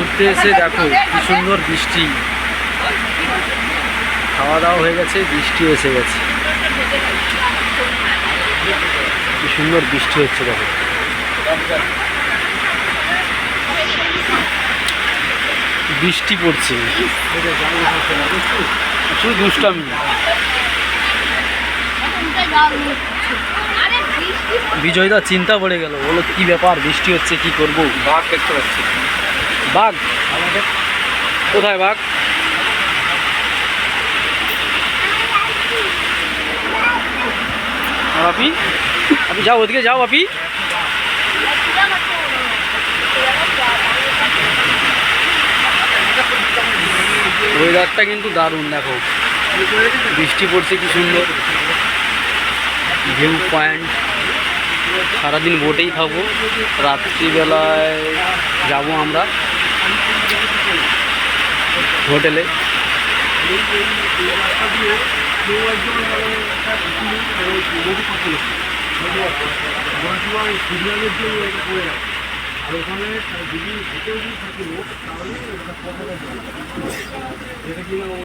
ঘুরতে এসে দেখো কি সুন্দর বৃষ্টি, খাওয়া দাওয়া হয়ে গেছে, বৃষ্টি এসে গেছে, কি সুন্দর বৃষ্টি হচ্ছে দেখো। বৃষ্টি পড়ছে, শুধু দুষ্টামি। বিজয়দা চিন্তা পড়ে গেল, বলো কি ব্যাপার, বৃষ্টি হচ্ছে কি করব। বাঘ দেখতে পাচ্ছি। বাঘ? কোথায় বাঘ? আপি আপনি যাও, ওদিকে যাও আপি। ওয়েদারটা কিন্তু দারুণ, দেখো বৃষ্টি পড়ছে কি সুন্দর, ভিউ পয়েন্ট। সারাদিন বোটেই থাকবো, রাত্রিবেলায় যাব আমরা হোটেলে। আর ওখানে যদি থাকে লোক তাহলে